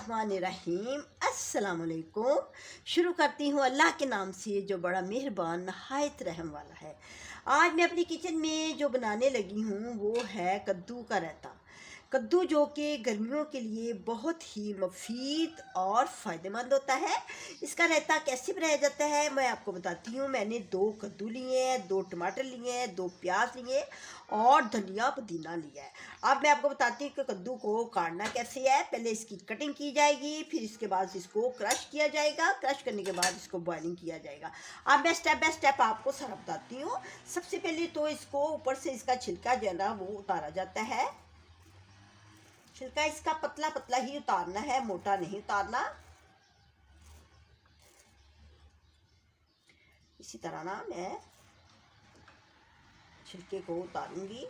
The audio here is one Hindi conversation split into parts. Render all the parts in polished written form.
बिस्मिल्लाहिर्रहमानिर्रहीम। अस्सलाम वालेकुम। शुरू करती हूँ अल्लाह के नाम से जो बड़ा मेहरबान नहायत रहम वाला है। आज मैं अपनी किचन में जो बनाने लगी हूँ वो है कद्दू का रायता। कद्दू जो कि गर्मियों के लिए बहुत ही मुफीद और फ़ायदेमंद होता है। इसका रायता कैसे बनाया जाता है मैं आपको बताती हूँ। मैंने 2 कद्दू लिए हैं, 2 टमाटर लिए हैं, 2 प्याज लिए और धनिया पुदीना लिया है। अब मैं आपको बताती हूँ कि कद्दू को काटना कैसे है। पहले इसकी कटिंग की जाएगी, फिर इसके बाद इसको क्रश किया जाएगा। क्रश करने के बाद इसको बॉइलिंग किया जाएगा। अब मैं स्टेप बाय स्टेप आपको सारा बताती हूँ। सबसे पहले तो इसको ऊपर से इसका छिलका जो है ना वो उतारा जाता है। छिलका इसका पतला पतला ही उतारना है, मोटा नहीं उतारना। इसी तरह ना मैं छिलके को उतारूंगी।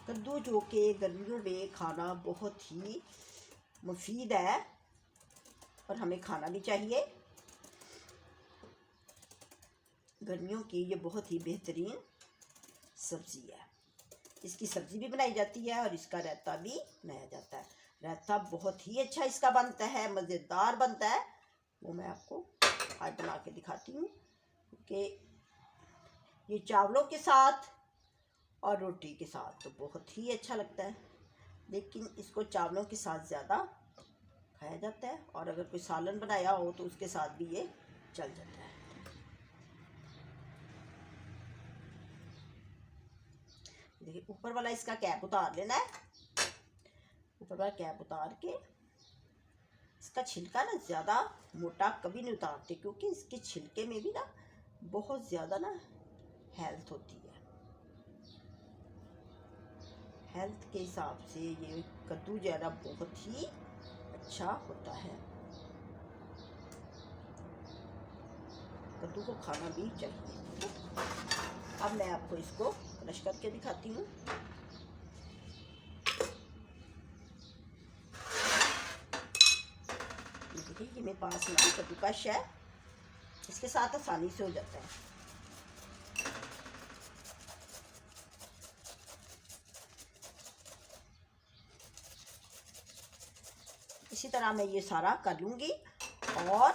कद्दू जो कि गर्मियों में खाना बहुत ही मुफीद है और हमें खाना भी चाहिए। गर्मियों की ये बहुत ही बेहतरीन सब्ज़ी है। इसकी सब्ज़ी भी बनाई जाती है और इसका रायता भी बनाया जाता है। रायता बहुत ही अच्छा इसका बनता है, मज़ेदार बनता है। वो मैं आपको आज बना के दिखाती हूँ कि ये चावलों के साथ और रोटी के साथ तो बहुत ही अच्छा लगता है, लेकिन इसको चावलों के साथ ज़्यादा खाया जाता है और अगर कोई सालन बनाया हो तो उसके साथ भी ये चल जाता है। देखिए ऊपर वाला इसका कैप उतार लेना है। ऊपर वाला कैप उतार के इसका छिलका ना ज़्यादा मोटा कभी नहीं उतारते, क्योंकि इसके छिलके में भी ना बहुत ज़्यादा ना हेल्थ होती है। हेल्थ के हिसाब से ये कद्दू जो है ना बहुत ही अच्छा होता है। कद्दू को खाना भी चाहिए। अब मैं आपको इसको क्रश करके दिखाती हूँ। देखिए ये मेरे पास में कद्दूकश है, इसके साथ आसानी से हो जाता है। इसी तरह मैं ये सारा कर लूँगी और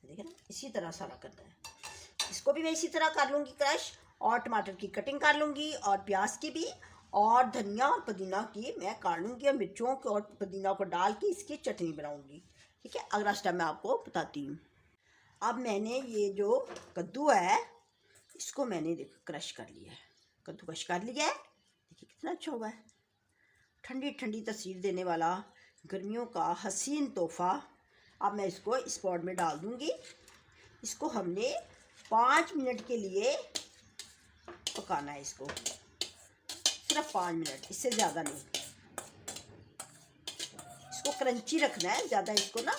देखिए ना इसी तरह सारा करना है। इसको भी मैं इसी तरह कर लूँगी क्रश, और टमाटर की कटिंग कर लूँगी और प्याज की भी, और धनिया और पुदीना की मैं काट लूँगी और मिर्चों को और पुदीना को डाल के इसकी चटनी बनाऊँगी। ठीक है, अगला स्टेप मैं आपको बताती हूँ। अब मैंने ये जो कद्दू है इसको मैंने देखो क्रश कर लिया है, कद्दू क्रश कर लिया है। देखिए कितना अच्छा हुआ है। ठंडी ठंडी तस्वीर देने वाला गर्मियों का हसीन तोहफ़ा। अब मैं इसको इस पॉट में डाल दूँगी। इसको हमने 5 मिनट के लिए पकाना है, इसको सिर्फ 5 मिनट, इससे ज़्यादा नहीं। इसको क्रंची रखना है, ज़्यादा इसको ना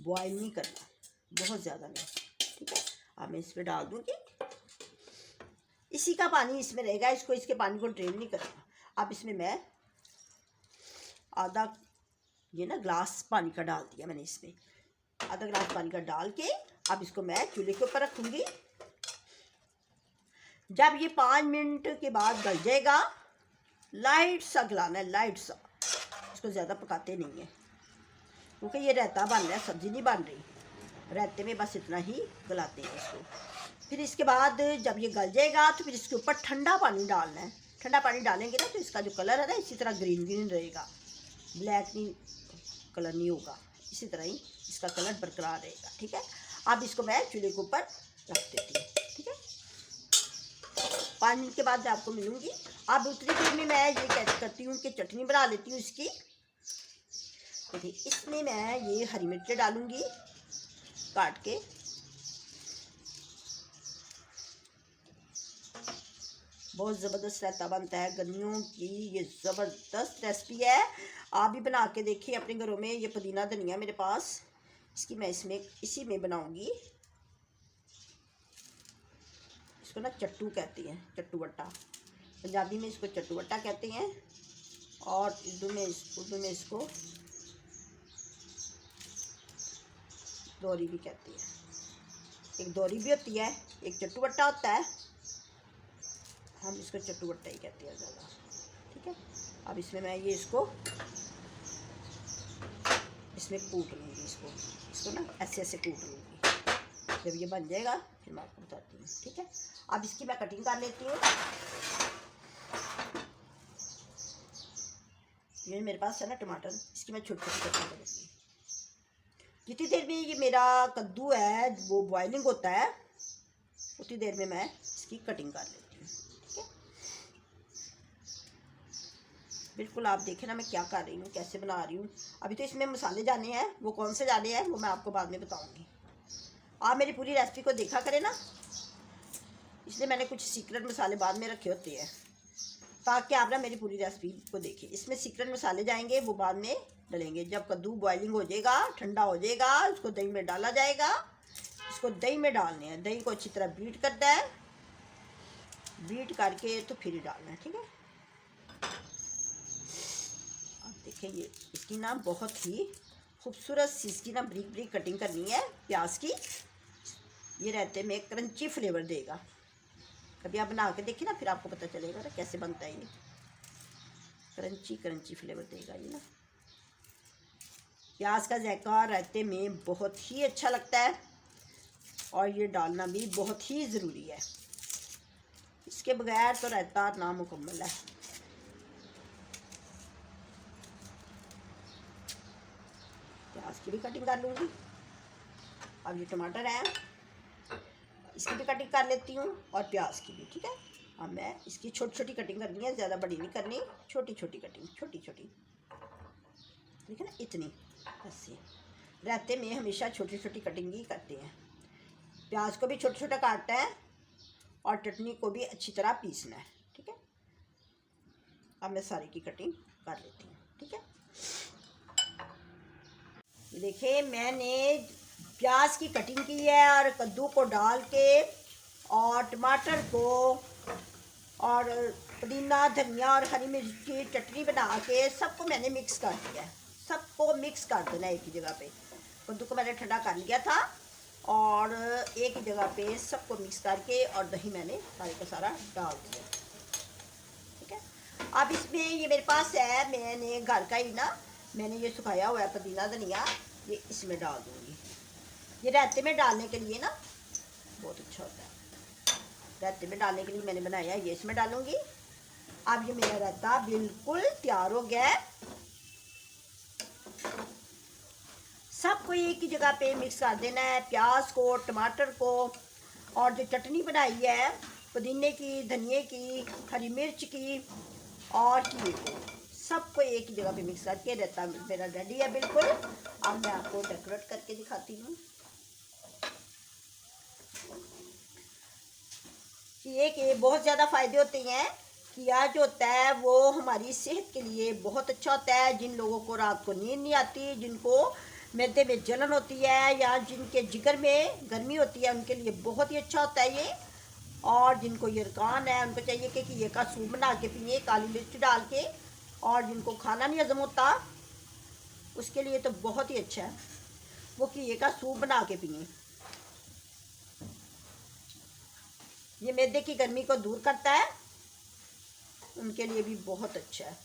बॉयल नहीं करना, बहुत ज़्यादा नहीं। ठीक है, अब मैं इसमें डाल दूँगी। इसी का पानी इसमें रहेगा, इसको इसके पानी को ड्रेन नहीं करना। अब इसमें मैं आधा ये ना ग्लास पानी का डाल दिया मैंने, इसमें आधा ग्लास पानी का डाल के अब इसको मैं चूल्हे के ऊपर रखूँगी। जब ये 5 मिनट के बाद गल जाएगा, लाइट सा गलाना है, लाइट सा, इसको ज़्यादा पकाते नहीं है क्योंकि ये रायता बन रहा है, सब्ज़ी नहीं बन रही। रायते में बस इतना ही गलाते हैं इसको। फिर इसके बाद जब ये गल जाएगा तो फिर इसके ऊपर ठंडा पानी डालना है। ठंडा पानी डालेंगे ना तो इसका जो कलर है ना इसी तरह ग्रीन ग्रीन रहेगा, ब्लैक नहीं कलर नहीं होगा, इसी तरह ही इसका कलर बरकरार रहेगा। ठीक है, अब इसको मैं चूल्हे के ऊपर रख देती हूँ। ठीक है, 5 मिनट के बाद मैं आपको मिलूँगी। अब उतनी देर में मैं ये कैसे करती हूँ कि चटनी बना लेती हूँ इसकी। देखिए इसमें मैं ये हरी मिर्चें डालूँगी काट के। बहुत ज़बरदस्त रायता बनता है, गर्मियों की ये ज़बरदस्त रेसिपी है। आप भी बना के देखिए अपने घरों में। ये पुदीना धनिया मेरे पास, इसकी मैं इसी में बनाऊँगी। इसको ना चट्टू कहते हैं, चट्टू वट्टा, पंजाबी में इसको चट्टू वट्टा कहते हैं और उर्दू में इसको दोरी भी कहती है, एक दोरी भी होती है, एक चट्टू बट्टा होता है, हम इसको चट्टू बट्टा ही कहते हैं ज़्यादा। ठीक है, अब इसमें मैं ये इसको इसमें कूट लूँगी, इसको ना ऐसे ऐसे कूट लूँगी। जब ये बन जाएगा फिर मैं आपको बताती हूँ। ठीक है, अब इसकी मैं कटिंग कर लेती हूँ। ये मेरे पास है ना टमाटर, इसकी मैं छोटी छोटी कटिंग करूँगी। जितनी देर में ये मेरा कद्दू है वो बॉइलिंग होता है, उतनी देर में मैं इसकी कटिंग कर लेती हूँ। ठीक है, बिल्कुल आप देखें ना मैं क्या कर रही हूँ, कैसे बना रही हूँ। अभी तो इसमें मसाले जाने हैं, वो कौन से जाने हैं वो मैं आपको बाद में बताऊँगी। आप मेरी पूरी रेसिपी को देखा करें ना, इसलिए मैंने कुछ सीक्रेट मसाले बाद में रखे होते हैं ताकि आप ना मेरी पूरी रेसिपी को देखें। इसमें सीक्रेट मसाले जाएंगे, वो बाद में डलेंगे। जब कद्दू बॉइलिंग हो जाएगा, ठंडा हो जाएगा, उसको दही में डाला जाएगा। इसको दही में डालने हैं, दही को अच्छी तरह बीट करता है, बीट करके तो फिर ही डालना है। ठीक है, आप देखें ये इसकी ना बहुत ही खूबसूरत सी इसकी ना ब्रीक ब्रीक कटिंग करनी है प्याज की। ये रहते में क्रंची फ्लेवर देगा। कभी आप बना के देखिए ना, फिर आपको पता चलेगा ना कैसे बनता है। ये क्रंची क्रंची फ्लेवर देगा ये ना। प्याज का जायका रायते में बहुत ही अच्छा लगता है और ये डालना भी बहुत ही ज़रूरी है। इसके बगैर तो रायता नामुकम्मल है। प्याज की भी कटिंग कर लूँगी। अब ये टमाटर है, इसकी भी कटिंग कर लेती हूँ और प्याज की भी। ठीक है, अब मैं इसकी छोटी छोटी कटिंग करनी है, ज़्यादा बड़ी नहीं करनी, छोटी छोटी कटिंग, छोटी छोटी। ठीक है ना, इतनी ऐसे रहते में हमेशा छोटी छोटी कटिंग ही करते हैं। प्याज को भी छोटा छोटा काटना है और चटनी को भी अच्छी तरह पीसना है। ठीक है, अब मैं सारी की कटिंग कर लेती हूँ। ठीक है, देखिए मैंने प्याज की कटिंग की है और कद्दू को डाल के और टमाटर को और पुदीना धनिया और हरी मिर्च की चटनी बना के सबको मैंने मिक्स कर दिया है। सबको मिक्स कर देना एक ही जगह पे। कद्दू को मैंने ठंडा कर लिया था और एक ही जगह पे सबको मिक्स करके और दही मैंने सारे का सारा डाल दिया। ठीक है, अब इसमें ये मेरे पास है, मैंने घर का ही ना मैंने ये सुखाया हुआ है पुदीना धनिया, ये इसमें डाल दूँगी। ये रायते में डालने के लिए ना बहुत अच्छा होता है। रायते में डालने के लिए मैंने बनाया, ये इसमें डालूँगी। अब ये मेरा रायता बिल्कुल तैयार हो गया है। सबको एक ही जगह पे मिक्स कर देना है, प्याज को, टमाटर को और जो चटनी बनाई है पुदीने की, धनिए की, हरी मिर्च की और घी को, सबको एक ही जगह पे मिक्स करके रायता मेरा रेडी है बिल्कुल। अब मैं आपको डेकोरेट करके दिखाती हूँ। किए के बहुत ज़्यादा फ़ायदे होते हैं। किया जो होता है वो हमारी सेहत के लिए बहुत अच्छा होता है। जिन लोगों को रात को नींद नहीं आती, जिनको मैदे में जलन होती है या जिनके जिगर में गर्मी होती है, उनके लिए बहुत ही अच्छा होता है ये। और जिनको यरकान है उनको चाहिए कि किए का सूप बना के पिए काली मिर्च डाल के, और जिनको खाना नहीं हजम होता उसके लिए तो बहुत ही अच्छा है, वो किए का सूप बना के पिए। ये मैदे की गर्मी को दूर करता है, उनके लिए भी बहुत अच्छा है।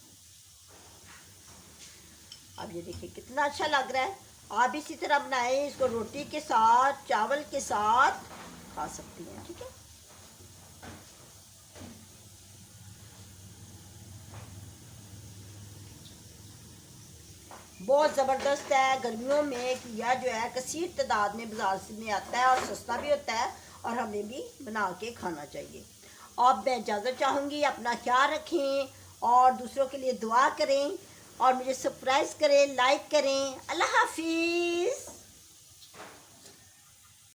अब ये देखिए कितना अच्छा लग रहा है। आप इसी तरह बनाएं, इसको रोटी के साथ, चावल के साथ खा सकती हैं। ठीक है, बहुत ज़बरदस्त है। गर्मियों में किया जो है कसीर तादाद में बाज़ार से में आता है और सस्ता भी होता है और हमें भी बना के खाना चाहिए। अब मैं इजाज़त चाहूँगी, अपना ख्याल रखें और दूसरों के लिए दुआ करें और मुझे सब्सक्राइब करें, लाइक करें। अल्लाह हाफिज़।